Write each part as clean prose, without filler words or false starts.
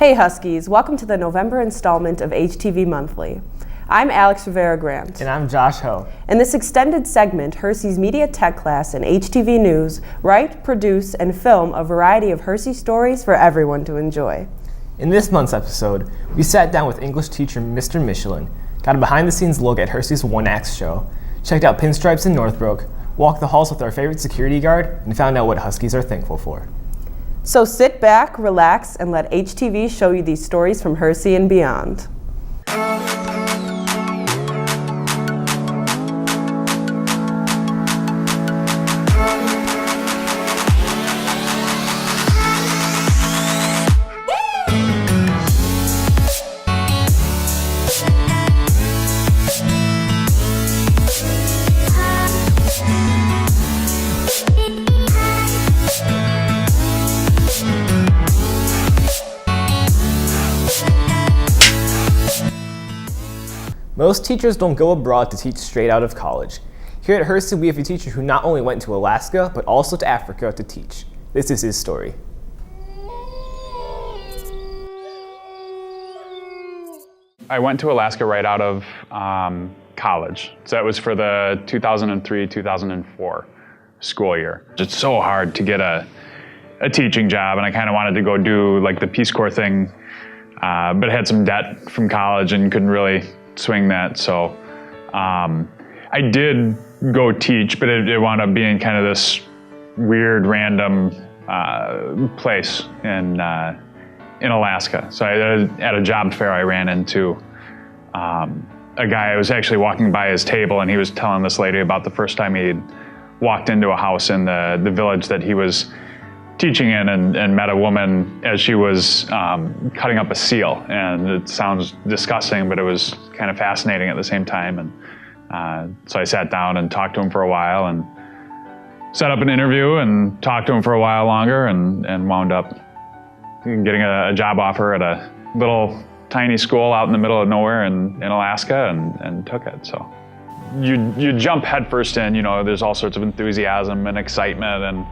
Hey Huskies, welcome to the November installment of HTV Monthly. I'm Alex Rivera-Grant. And I'm Josh Ho. In this extended segment, Hersey's media tech class and HTV News write, produce, and film a variety of Hersey stories for everyone to enjoy. In this month's episode, we sat down with English teacher Mr. Michelin, got a behind-the-scenes look at Hersey's one-act show, checked out Pinstripes in Northbrook, walked the halls with our favorite security guard, and found out what Huskies are thankful for. So sit back, relax, and let HTV show you these stories from Hersey and beyond. Most teachers don't go abroad to teach straight out of college. Here at Hersey, we have a teacher who not only went to Alaska, but also to Africa to teach. This is his story. I went to Alaska right out of college. So that was for the 2003-2004 school year. It's so hard to get a teaching job, and I kind of wanted to go do like the Peace Corps thing, but I had some debt from college and couldn't really swing that. So I did go teach, but it wound up being kind of this weird, random place in Alaska. So at a job fair, I ran into a guy. I was actually walking by his table, and he was telling this lady about the first time he'd walked into a house in the village that he was teaching in, and met a woman as she was cutting up a seal. And it sounds disgusting, but it was kind of fascinating at the same time. And so I sat down and talked to him for a while, and set up an interview and talked to him for a while longer, and wound up getting a job offer at a little tiny school out in the middle of nowhere in Alaska, and took it. So you jump headfirst in, there's all sorts of enthusiasm and excitement, and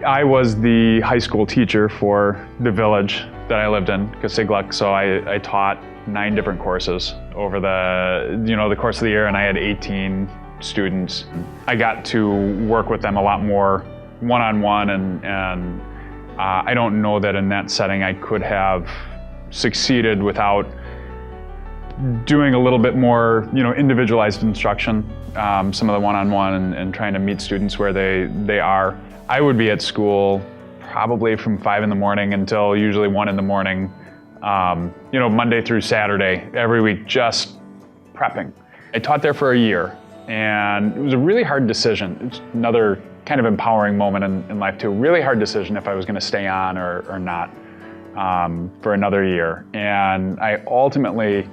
I was the high school teacher for the village that I lived in, Kasigluk, so I taught 9 different courses over the course of the year, and I had 18 students. I got to work with them a lot more one-on-one, and I don't know that in that setting I could have succeeded without doing a little bit more, individualized instruction, some of the one-on-one, and trying to meet students where they are. I would be at school probably from 5 in the morning until usually 1 in the morning, Monday through Saturday, every week, just prepping. I taught there for a year, and it was a really hard decision. It's another kind of empowering moment in life too. Really hard decision if I was gonna stay on or not for another year. And I ultimately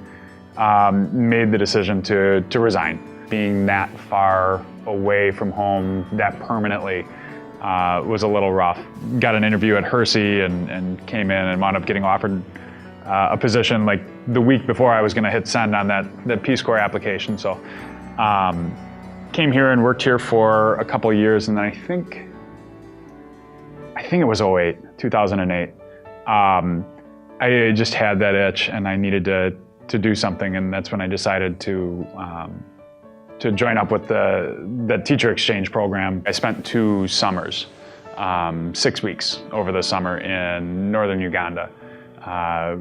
made the decision to resign. Being that far away from home, that permanently, was a little rough. Got an interview at Hersey and came in and wound up getting offered a position like the week before I was gonna hit send on that Peace Corps application. So came here and worked here for a couple of years, and then I think it was 2008. I just had that itch, and I needed to do something, and that's when I decided to join up with the teacher exchange program. I spent 2 summers, 6 weeks over the summer in northern Uganda,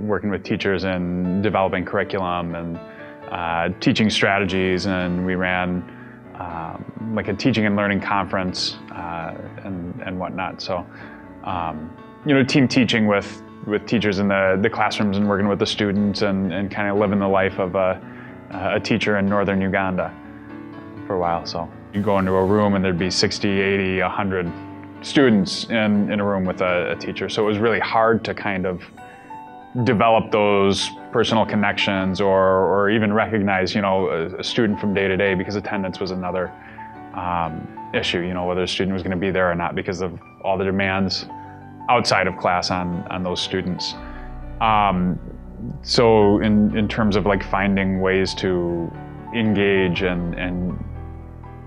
working with teachers and developing curriculum and teaching strategies, and we ran like a teaching and learning conference and whatnot. So, team teaching with teachers in the classrooms and working with the students, and kind of living the life of a teacher in northern Uganda for a while. So you go into a room and there'd be 60, 80, 100 students in a room with a teacher. So it was really hard to kind of develop those personal connections or even recognize, a student from day to day, because attendance was another issue, whether a student was going to be there or not because of all the demands outside of class on those students. So in terms of like finding ways to engage and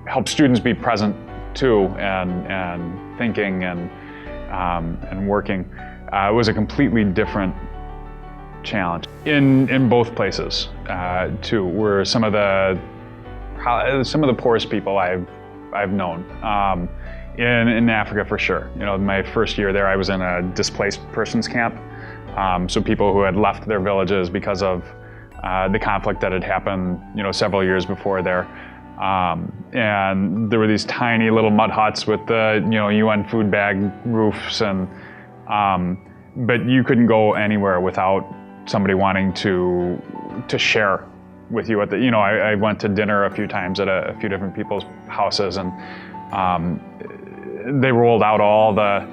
help students be present too, and thinking and working. it was a completely different challenge. In both places, too, were some of the poorest people I've known. In Africa, for sure. You know, my first year there, I was in a displaced persons camp. So people who had left their villages because of the conflict that had happened, you know, several years before there. And there were these tiny little mud huts with the, you know, UN food bag roofs, and but you couldn't go anywhere without somebody wanting to share with you. You know, I went to dinner a few times at a few different people's houses, and they rolled out all the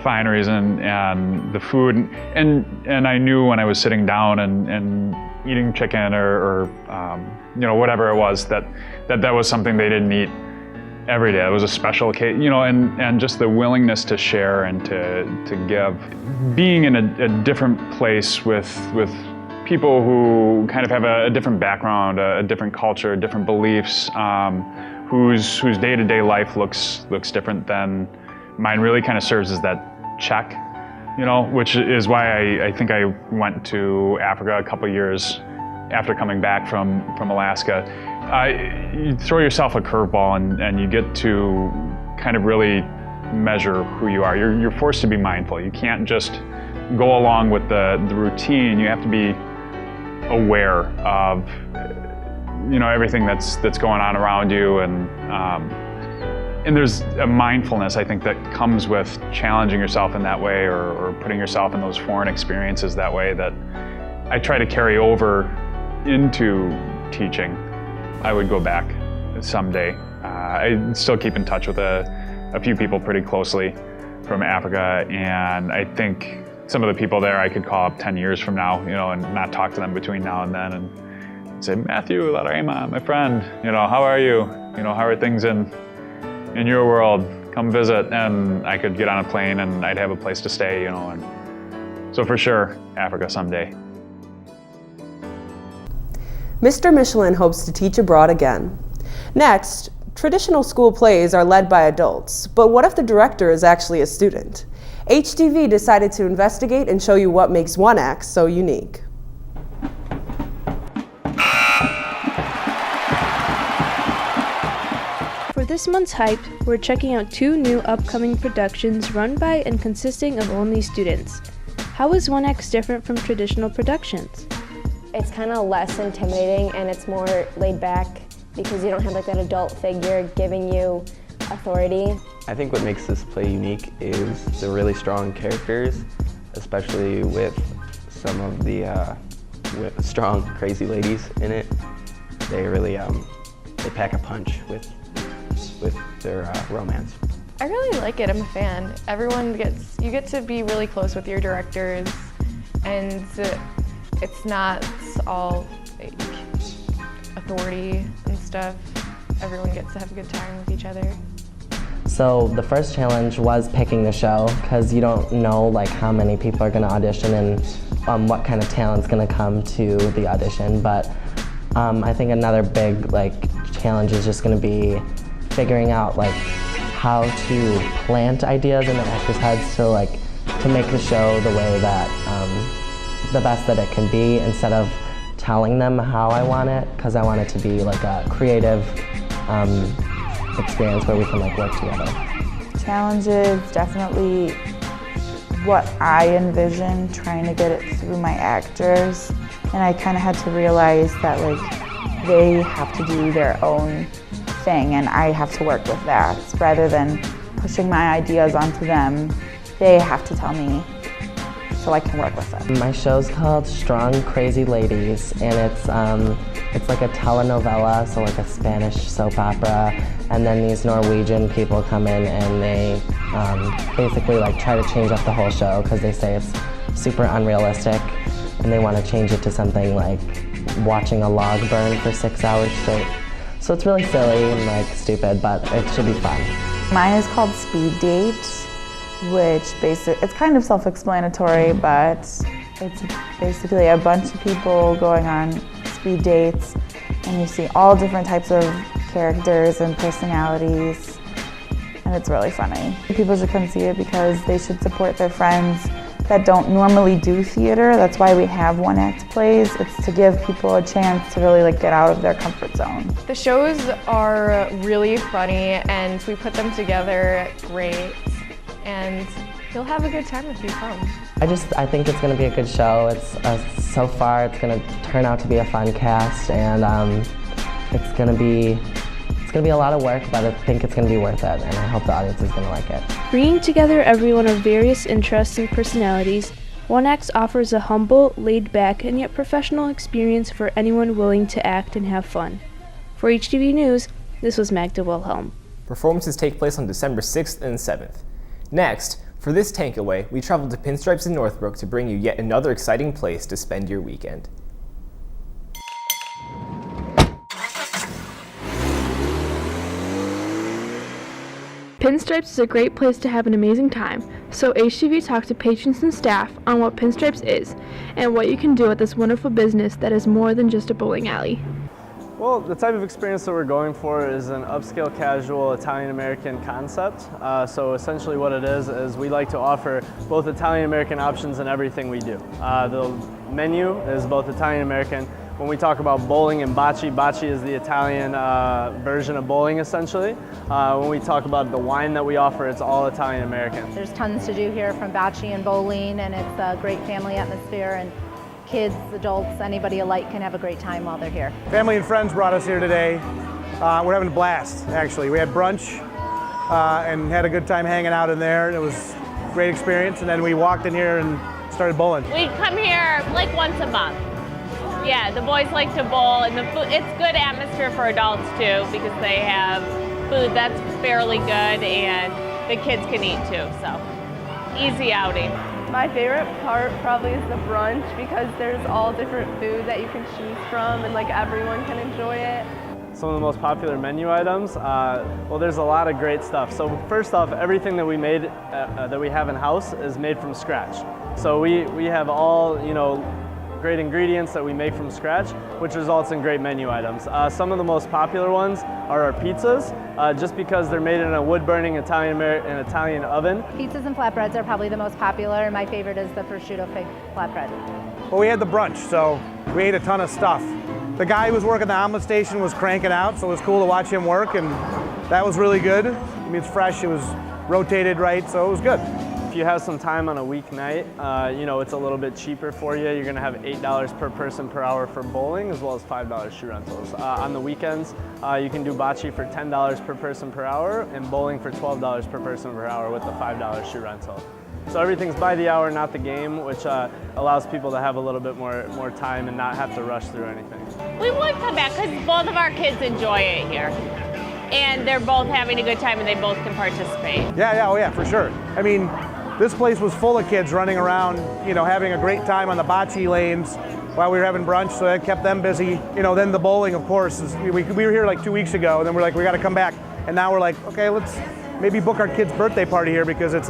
fineries and the food, and I knew when I was sitting down and eating chicken or you know, whatever it was, that was something they didn't eat every day. It was a special occasion, you know, and just the willingness to share and to give. Being in a different place with people who kind of have a different background, a different culture, different beliefs, whose day-to-day life looks different than mine, really kind of serves as that check, you know, which is why I think I went to Africa a couple years after coming back from Alaska. You throw yourself a curveball and you get to kind of really measure who you are. You're forced to be mindful. You can't just go along with the routine. You have to be aware of, you know, everything that's going on around you, and there's a mindfulness, I think, that comes with challenging yourself in that way, or putting yourself in those foreign experiences that way, that I try to carry over into teaching. I would go back someday. I still keep in touch with a few people pretty closely from Africa, and I think some of the people there I could call up 10 years from now, you know, and not talk to them between now and then, and say, Matthew, Larema, my friend, you know, how are you? You know, how are things in your world? Come visit. And I could get on a plane and I'd have a place to stay, you know, and so for sure, Africa someday. Mr. Michelin hopes to teach abroad again. Next, traditional school plays are led by adults, but what if the director is actually a student? HTV decided to investigate and show you what makes one act so unique. For this month's Hype, we're checking out 2 new upcoming productions run by and consisting of only students. How is One Act different from traditional productions? It's kind of less intimidating and it's more laid back because you don't have like that adult figure giving you authority. I think what makes this play unique is the really strong characters, especially with some of the strong, crazy ladies in it. They really they pack a punch with their romance. I really like it. I'm a fan. You get to be really close with your directors, and it's not all like authority and stuff. Everyone gets to have a good time with each other. So the first challenge was picking the show, because you don't know like how many people are going to audition and what kind of talent's going to come to the audition. But I think another big challenge is just going to be figuring out how to plant ideas in the actors' heads to make the show the way that the best that it can be, instead of telling them how I want it, because I want it to be like a creative experience where we can work together. Challenges, definitely what I envision, trying to get it through my actors, and I kind of had to realize that they have to do their own thing and I have to work with that. Rather than pushing my ideas onto them, they have to tell me so I can work with them. My show's called Strong Crazy Ladies, and it's like a telenovela, so like a Spanish soap opera, and then these Norwegian people come in and they basically try to change up the whole show because they say it's super unrealistic, and they want to change it to something like watching a log burn for 6 hours straight. So it's really silly and stupid, but it should be fun. Mine is called Speed Date, which it's kind of self-explanatory, but it's basically a bunch of people going on speed dates, and you see all different types of characters and personalities, and it's really funny. People should come see it because they should support their friends that don't normally do theater. That's why we have one-act plays. It's to give people a chance to really get out of their comfort zone. The shows are really funny and we put them together great, and you'll have a good time if you come. I think it's going to be a good show. So far it's going to turn out to be a fun cast, and it's going to be a lot of work, but I think it's going to be worth it, and I hope the audience is going to like it. Bringing together everyone of various interests and personalities, One Act offers a humble, laid-back, and yet professional experience for anyone willing to act and have fun. For HTV News, this was Magda Wilhelm. Performances take place on December 6th and 7th. Next, for this takeaway, we traveled to Pinstripes in Northbrook to bring you yet another exciting place to spend your weekend. Pinstripes is a great place to have an amazing time, so HTV talked to patrons and staff on what Pinstripes is and what you can do at this wonderful business that is more than just a bowling alley. Well, the type of experience that we're going for is an upscale casual Italian-American concept. So essentially what it is we like to offer both Italian-American options in everything we do. The menu is both Italian-American. When we talk about bowling and bocce, bocce is the Italian version of bowling essentially. When we talk about the wine that we offer, it's all Italian-American. There's tons to do here from bocce and bowling, and it's a great family atmosphere, and kids, adults, anybody alike can have a great time while they're here. Family and friends brought us here today. We're having a blast, actually. We had brunch and had a good time hanging out in there. It was a great experience, and then we walked in here and started bowling. We come here like once a month. Yeah, the boys like to bowl, and the food, it's good atmosphere for adults too, because they have food that's fairly good and the kids can eat too, so easy outing. My favorite part probably is the brunch, because there's all different food that you can choose from and everyone can enjoy it. Some of the most popular menu items, well, there's a lot of great stuff. So first off, everything that we made, that we have in house is made from scratch. So we have all, great ingredients that we make from scratch, which results in great menu items. Some of the most popular ones are our pizzas, just because they're made in a wood-burning Italian oven. Pizzas and flatbreads are probably the most popular, and my favorite is the prosciutto fig flatbread. Well, we had the brunch, so we ate a ton of stuff. The guy who was working the omelet station was cranking out, so it was cool to watch him work, and that was really good. I mean, it's fresh, it was rotated right, so it was good. If you have some time on a weeknight, it's a little bit cheaper for you. You're gonna have $8 per person per hour for bowling, as well as $5 shoe rentals. On the weekends, you can do bocce for $10 per person per hour, and bowling for $12 per person per hour with the $5 shoe rental. So everything's by the hour, not the game, which allows people to have a little bit more time and not have to rush through anything. We would come back because both of our kids enjoy it here. And they're both having a good time and they both can participate. Yeah, for sure. I mean, this place was full of kids running around, having a great time on the bocce lanes while we were having brunch, so that kept them busy. Then the bowling, of course, we were here 2 weeks ago, and then we're like, we gotta come back. And now we're like, okay, let's maybe book our kid's birthday party here, because it's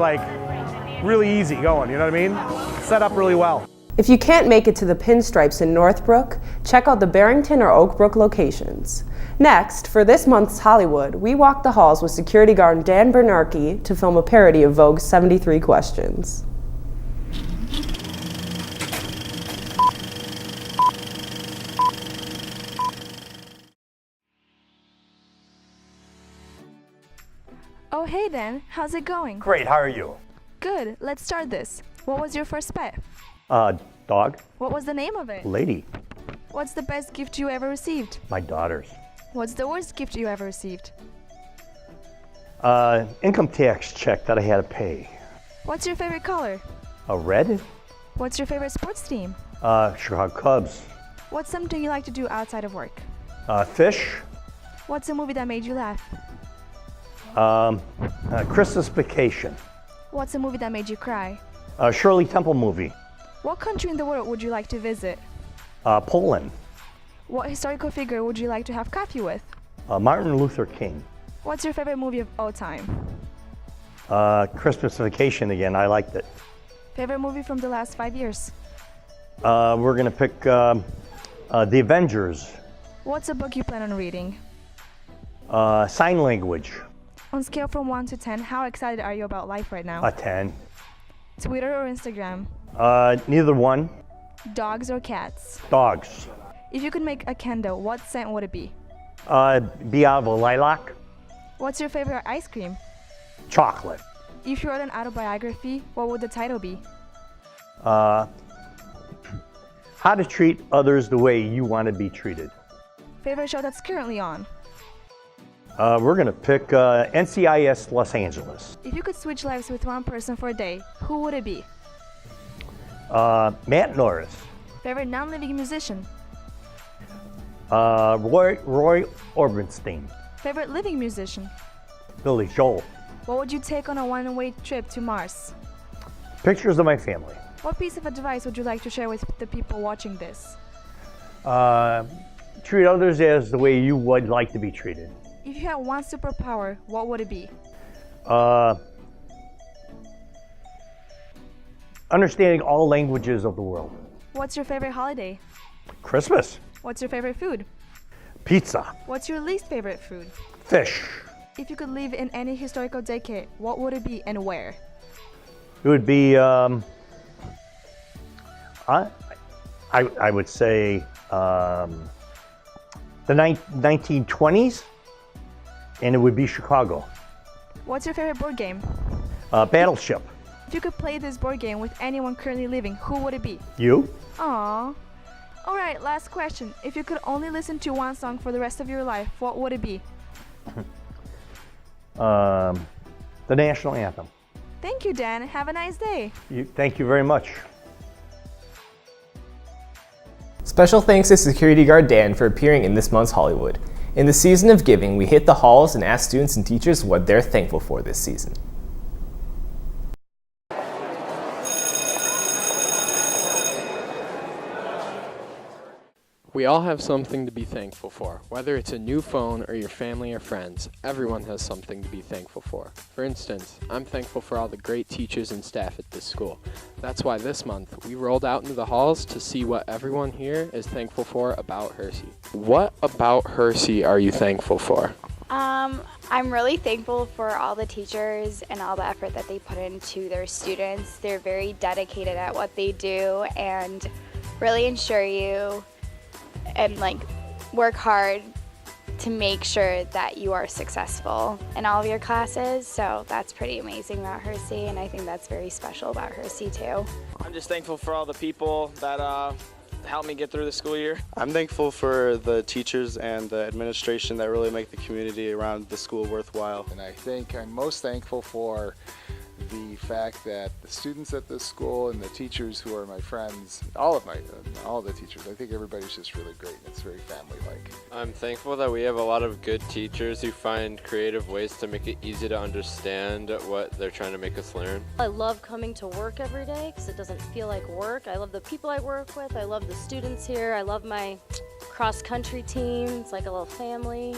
really easy going, you know what I mean? Set up really well. If you can't make it to the Pinstripes in Northbrook, check out the Barrington or Oak Brook locations. Next, for this month's Hollywood, we walked the halls with security guard Dan Bernanke to film a parody of Vogue's 73 Questions. Oh, hey Dan, how's it going? Great, how are you? Good, let's start this. What was your first pet? Dog. What was the name of it? Lady. What's the best gift you ever received? My daughters. What's the worst gift you ever received? Income tax check that I had to pay. What's your favorite color? Red. What's your favorite sports team? Chicago Cubs. What's something you like to do outside of work? Fish. What's a movie that made you laugh? Christmas Vacation. What's a movie that made you cry? Shirley Temple movie. What country in the world would you like to visit? Poland. What historical figure would you like to have coffee with? Martin Luther King. What's your favorite movie of all time? Christmas Vacation again, I liked it. Favorite movie from the last 5 years? We're gonna pick The Avengers. What's a book you plan on reading? Sign language. On a scale from 1 to 10, how excited are you about life right now? A 10. Twitter or Instagram? Neither one. Dogs or cats? Dogs. If you could make a candle, what scent would it be? Biavo lilac. What's your favorite ice cream? Chocolate. If you wrote an autobiography, what would the title be? How to treat others the way you want to be treated. Favorite show that's currently on? We're going to pick NCIS Los Angeles. If you could switch lives with one person for a day, who would it be? Matt Norris. Favorite non-living musician? Roy Orbison. Favorite living musician? Billy Joel. What would you take on a one-way trip to Mars? Pictures of my family. What piece of advice would you like to share with the people watching this? Treat others as the way you would like to be treated. If you had one superpower, what would it be? Understanding all languages of the world. What's your favorite holiday? Christmas. What's your favorite food? Pizza. What's your least favorite food? Fish. If you could live in any historical decade, what would it be and where? It would be, I would say the 1920s, and it would be Chicago. What's your favorite board game? Battleship. If you could play this board game with anyone currently living, who would it be? You? Aww. Alright, last question. If you could only listen to one song for the rest of your life, what would it be? The national anthem. Thank you, Dan. Have a nice day. Thank you very much. Special thanks to security guard Dan for appearing in this month's Hollywood. In the season of giving, we hit the halls and asked students and teachers what they're thankful for this season. We all have something to be thankful for. Whether it's a new phone or your family or friends, everyone has something to be thankful for. For instance, I'm thankful for all the great teachers and staff at this school. That's why this month we rolled out into the halls to see what everyone here is thankful for about Hersey. What about Hersey are you thankful for? I'm really thankful for all the teachers and all the effort that they put into their students. They're very dedicated at what they do and really ensure you and work hard to make sure that you are successful in all of your classes. So that's pretty amazing about Hersey, and I think that's very special about Hersey too. I'm just thankful for all the people that helped me get through the school year. I'm thankful for the teachers and the administration that really make the community around the school worthwhile. And I think I'm most thankful for the fact that the students at this school and the teachers who are my friends, all the teachers, I think everybody's just really great. It's very family-like. I'm thankful that we have a lot of good teachers who find creative ways to make it easy to understand what they're trying to make us learn. I love coming to work every day because it doesn't feel like work. I love the people I work with. I love the students here. I love my cross-country team. It's like a little family.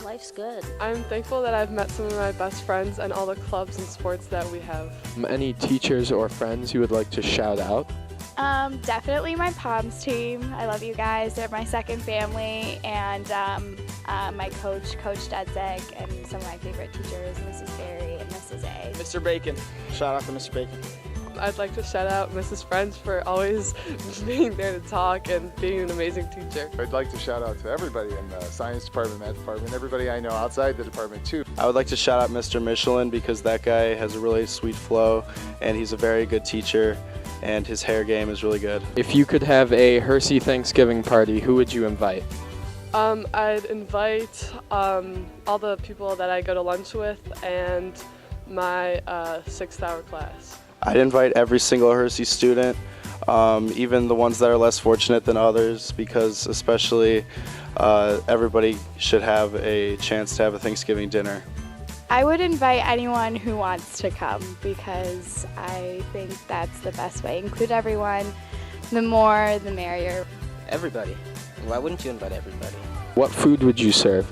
Life's good. I'm thankful that I've met some of my best friends and all the clubs and sports that we have. Any teachers or friends you would like to shout out? Definitely my POMS team. I love you guys. They're my second family. And my coach, Coach Dedzeg, and some of my favorite teachers, Mrs. Berry and Mrs. A. Mr. Bacon. Shout out to Mr. Bacon. I'd like to shout out Mrs. Friends for always being there to talk and being an amazing teacher. I'd like to shout out to everybody in the science department, math department, everybody I know outside the department too. I would like to shout out Mr. Michelin because that guy has a really sweet flow and he's a very good teacher and his hair game is really good. If you could have a Hersey Thanksgiving party, who would you invite? I'd invite all the people that I go to lunch with and my 6th-hour class. I'd invite every single Hersey student, even the ones that are less fortunate than others, because especially everybody should have a chance to have a Thanksgiving dinner. I would invite anyone who wants to come because I think that's the best way. Include everyone. The more, the merrier. Everybody. Why wouldn't you invite everybody? What food would you serve?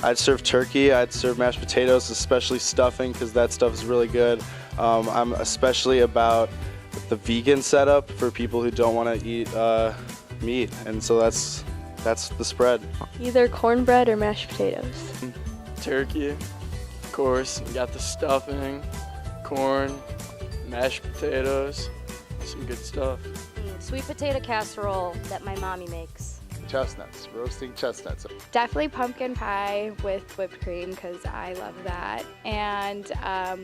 I'd serve turkey, I'd serve mashed potatoes, especially stuffing because that stuff is really good. I'm especially about the vegan setup for people who don't want to eat meat, and so that's That's the spread. Either cornbread or mashed potatoes. Turkey, of course. You got the stuffing, corn, mashed potatoes, some good stuff. Sweet potato casserole that my mommy makes. Chestnuts, roasting chestnuts. Definitely pumpkin pie with whipped cream because I love that. And I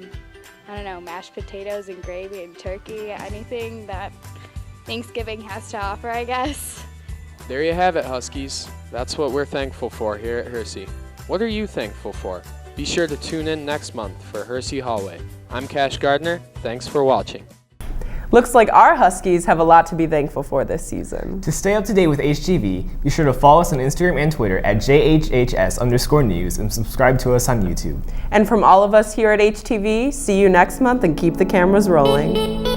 don't know, mashed potatoes and gravy and turkey, anything that Thanksgiving has to offer, I guess. There you have it, Huskies. That's what we're thankful for here at Hersey. What are you thankful for? Be sure to tune in next month for Hersey Hallway. I'm Cash Gardner. Thanks for watching. Looks like our Huskies have a lot to be thankful for this season. To stay up to date with HTV, be sure to follow us on Instagram and Twitter at JHHS_news and subscribe to us on YouTube. And from all of us here at HTV, see you next month and keep the cameras rolling.